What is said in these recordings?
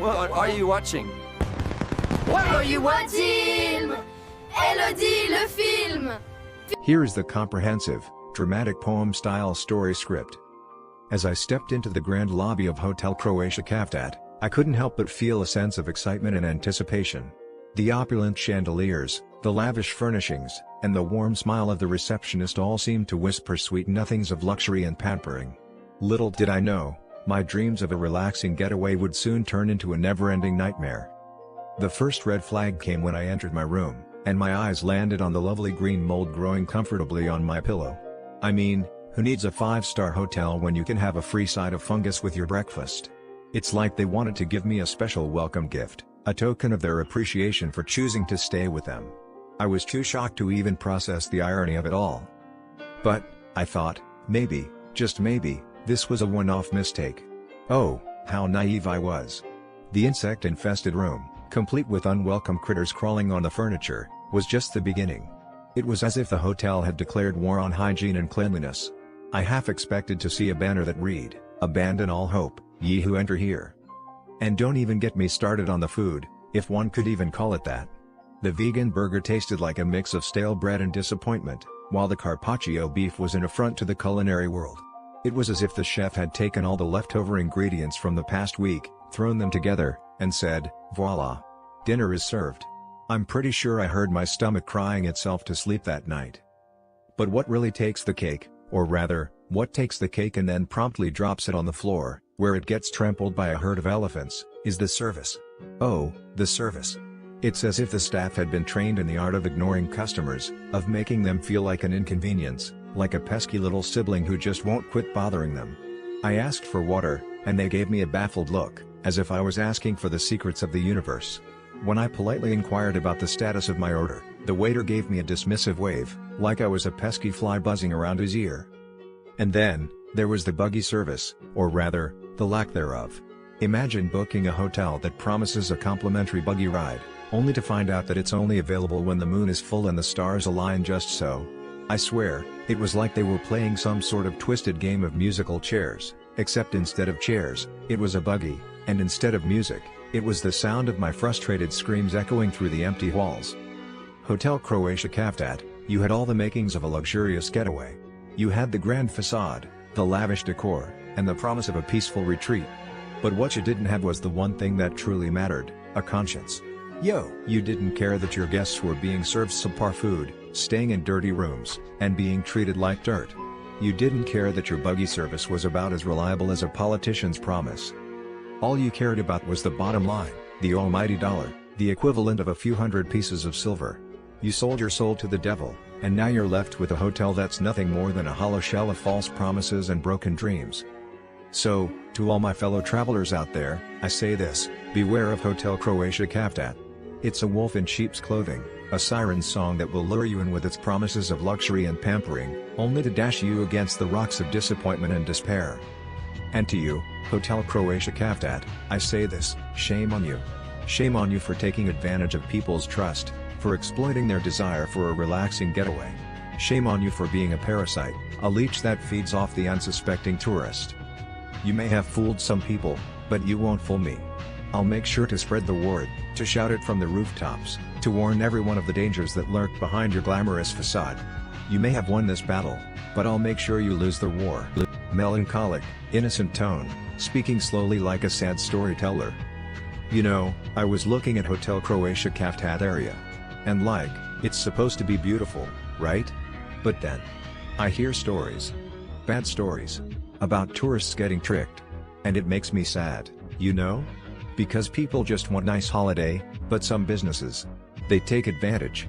What are you watching? What are you watching? Elodie, le film! Here is the comprehensive, dramatic poem-style story script. As I stepped into the grand lobby of Hotel Croatia Cavtat, I couldn't help but feel a sense of excitement and anticipation. The opulent chandeliers, the lavish furnishings, and the warm smile of the receptionist all seemed to whisper sweet nothings of luxury and pampering. Little did I know, my dreams of a relaxing getaway would soon turn into a never-ending nightmare. The first red flag came when I entered my room, and my eyes landed on the lovely green mold growing comfortably on my pillow. I mean, who needs a 5-star hotel when you can have a free side of fungus with your breakfast? It's like they wanted to give me a special welcome gift, a token of their appreciation for choosing to stay with them. I was too shocked to even process the irony of it all. But, I thought, maybe, just maybe, this was a one-off mistake. Oh, how naive I was. The insect-infested room, complete with unwelcome critters crawling on the furniture, was just the beginning. It was as if the hotel had declared war on hygiene and cleanliness. I half expected to see a banner that read, "Abandon all hope, ye who enter here." And don't even get me started on the food, if one could even call it that. The vegan burger tasted like a mix of stale bread and disappointment, while the carpaccio beef was an affront to the culinary world. It was as if the chef had taken all the leftover ingredients from the past week, thrown them together, and said, "Voila! Dinner is served." I'm pretty sure I heard my stomach crying itself to sleep that night. But what really takes the cake, or rather, what takes the cake and then promptly drops it on the floor, where it gets trampled by a herd of elephants, is the service. Oh, the service. It's as if the staff had been trained in the art of ignoring customers, of making them feel like an inconvenience, like a pesky little sibling who just won't quit bothering them. I asked for water, and they gave me a baffled look, as if I was asking for the secrets of the universe. When I politely inquired about the status of my order, the waiter gave me a dismissive wave, like I was a pesky fly buzzing around his ear. And then, there was the buggy service, or rather, the lack thereof. Imagine booking a hotel that promises a complimentary buggy ride, only to find out that it's only available when the moon is full and the stars align just so. I swear, it was like they were playing some sort of twisted game of musical chairs, except instead of chairs, it was a buggy, and instead of music, it was the sound of my frustrated screams echoing through the empty halls. Hotel Croatia Cavtat, you had all the makings of a luxurious getaway. You had the grand facade, the lavish decor, and the promise of a peaceful retreat. But what you didn't have was the one thing that truly mattered, a conscience. You didn't care that your guests were being served subpar food, staying in dirty rooms, and being treated like dirt. You didn't care that your buggy service was about as reliable as a politician's promise. All you cared about was the bottom line, the almighty dollar, the equivalent of a few hundred pieces of silver. You sold your soul to the devil, and now you're left with a hotel that's nothing more than a hollow shell of false promises and broken dreams. So, to all my fellow travelers out there, I say this: beware of Hotel Croatia Cavtat. It's a wolf in sheep's clothing, a siren's song that will lure you in with its promises of luxury and pampering, only to dash you against the rocks of disappointment and despair. And to you, Hotel Croatia Cavtat, I say this: shame on you. Shame on you for taking advantage of people's trust, for exploiting their desire for a relaxing getaway. Shame on you for being a parasite, a leech that feeds off the unsuspecting tourist. You may have fooled some people, but you won't fool me. I'll make sure to spread the word, to shout it from the rooftops, to warn everyone of the dangers that lurk behind your glamorous facade. You may have won this battle, but I'll make sure you lose the war. Melancholic, innocent tone, speaking slowly like a sad storyteller. You know, I was looking at Hotel Croatia Cavtat area. And like, it's supposed to be beautiful, right? But then, I hear stories. Bad stories. About tourists getting tricked. And it makes me sad, you know? Because people just want nice holiday, but some businesses, they take advantage.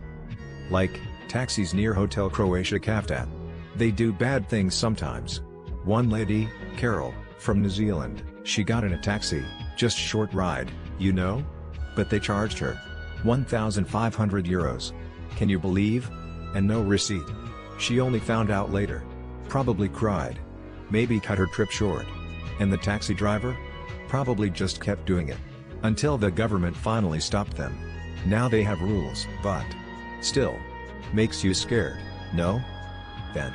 Like, taxis near Hotel Croatia Cavtat. They do bad things sometimes. One lady, Carol, from New Zealand, she got in a taxi, just short ride, you know? But they charged her 1,500 euros. Can you believe? And no receipt. She only found out later. Probably cried. Maybe cut her trip short. And the taxi driver? Probably just kept doing it. Until the government finally stopped them. Now they have rules, but still, makes you scared, no? Then,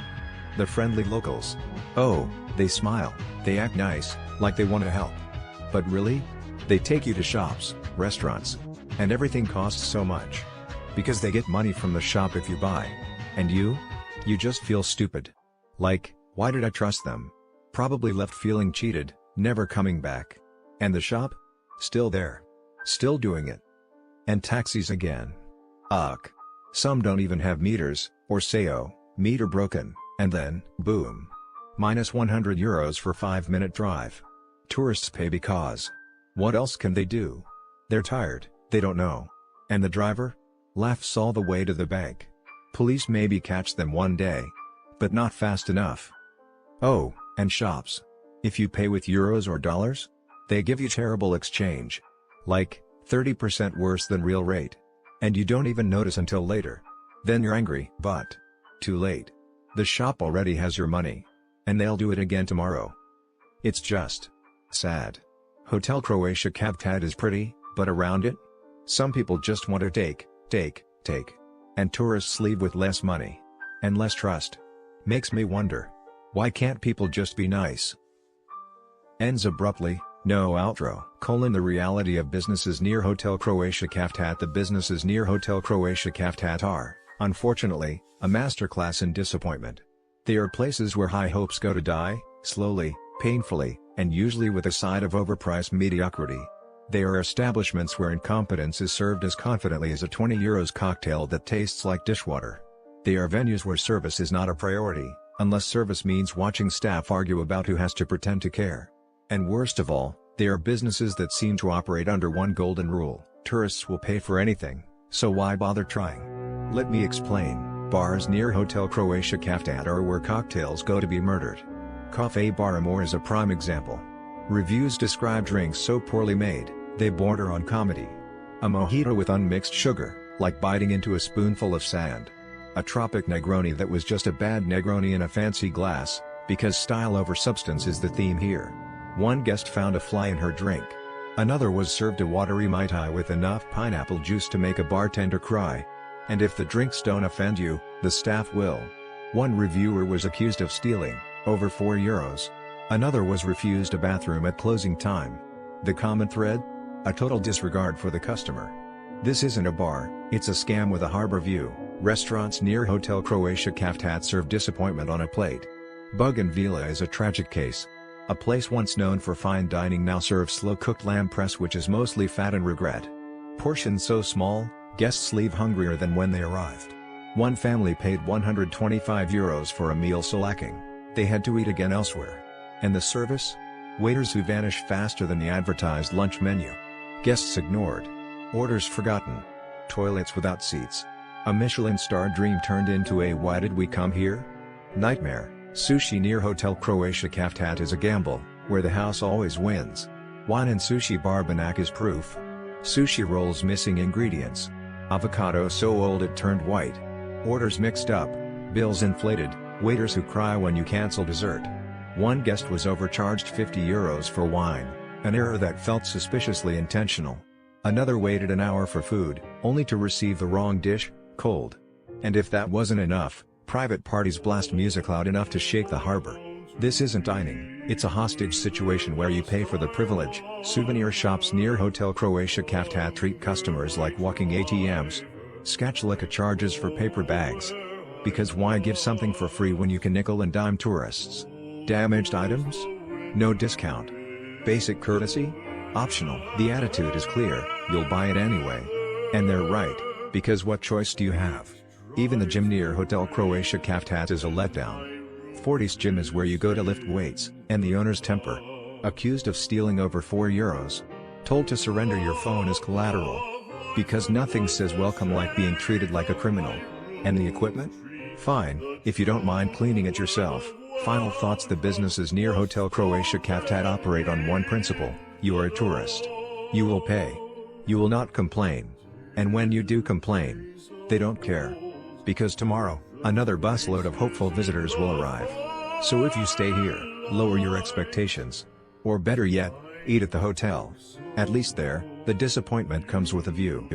the friendly locals. Oh, they smile, they act nice, like they want to help. But really? They take you to shops, restaurants. And everything costs so much. Because they get money from the shop if you buy. And you just feel stupid. Like, why did I trust them? Probably left feeling cheated, never coming back. And the shop? Still there. Still doing it. And taxis again. Ugh. Some don't even have meters, or say oh, meter broken, and then, boom. Minus €100 for 5-minute drive. Tourists pay because. What else can they do? They're tired, they don't know. And the driver? Laughs all the way to the bank. Police maybe catch them one day. But not fast enough. Oh, and shops. If you pay with euros or dollars? They give you terrible exchange. Like, 30% worse than real rate. And you don't even notice until later. Then you're angry, but too late. The shop already has your money. And they'll do it again tomorrow. It's just sad. Hotel Croatia Cavtat is pretty, but around it? Some people just want to take. And tourists leave with less money. And less trust. Makes me wonder. Why can't people just be nice? Ends abruptly, no outro. The reality of businesses near Hotel Croatia Cavtat. The businesses near Hotel Croatia Cavtat are, unfortunately, a masterclass in disappointment. They are places where high hopes go to die, slowly, painfully, and usually with a side of overpriced mediocrity. They are establishments where incompetence is served as confidently as a €20 cocktail that tastes like dishwater. They are venues where service is not a priority, unless service means watching staff argue about who has to pretend to care. And worst of all, they are businesses that seem to operate under one golden rule: tourists will pay for anything, so why bother trying? Let me explain. Bars near Hotel Croatia Cavtat are where cocktails go to be murdered. Caffe bar Amor is a prime example. Reviews describe drinks so poorly made, they border on comedy. A mojito with unmixed sugar, like biting into a spoonful of sand. A tropic Negroni that was just a bad Negroni in a fancy glass, because style over substance is the theme here. One guest found a fly in her drink. Another was served a watery Mai Tai with enough pineapple juice to make a bartender cry. And if the drinks don't offend you, the staff will. One reviewer was accused of stealing, over €4. Another was refused a bathroom at closing time. The common thread? A total disregard for the customer. This isn't a bar, it's a scam with a harbor view. Restaurants near Hotel Croatia Cavtat serve disappointment on a plate. Bougainville is a tragic case. A place once known for fine dining now serves slow-cooked lamb press which is mostly fat and regret. Portions so small, guests leave hungrier than when they arrived. One family paid €125 for a meal so lacking, they had to eat again elsewhere. And the service? Waiters who vanish faster than the advertised lunch menu. Guests ignored. Orders forgotten. Toilets without seats. A Michelin-starred dream turned into a "why did we come here?" nightmare. Sushi near Hotel Croatia Cavtat is a gamble, where the house always wins. Wine and sushi bar Banac is proof. Sushi rolls missing ingredients. Avocado so old it turned white. Orders mixed up. Bills inflated. Waiters who cry when you cancel dessert. One guest was overcharged €50 for wine, an error that felt suspiciously intentional. Another waited an hour for food, only to receive the wrong dish, cold. And if that wasn't enough, private parties blast music loud enough to shake the harbor. This isn't dining, it's a hostage situation where you pay for the privilege. Souvenir shops near Hotel Croatia Cavtat treat customers like walking ATMs. Scatchlica charges for paper bags. Because why give something for free when you can nickel and dime tourists? Damaged items? No discount. Basic courtesy? Optional. The attitude is clear, you'll buy it anyway. And they're right, because what choice do you have? Even the gym near Hotel Croatia Cavtat is a letdown. Fortis gym is where you go to lift weights, and the owner's temper. Accused of stealing over €4. Told to surrender your phone as collateral. Because nothing says welcome like being treated like a criminal. And the equipment? Fine, if you don't mind cleaning it yourself. Final thoughts: the businesses near Hotel Croatia Cavtat operate on one principle: you are a tourist. You will pay. You will not complain. And when you do complain, they don't care. Because tomorrow, another busload of hopeful visitors will arrive. So if you stay here, lower your expectations. Or better yet, eat at the hotel. At least there, the disappointment comes with a view.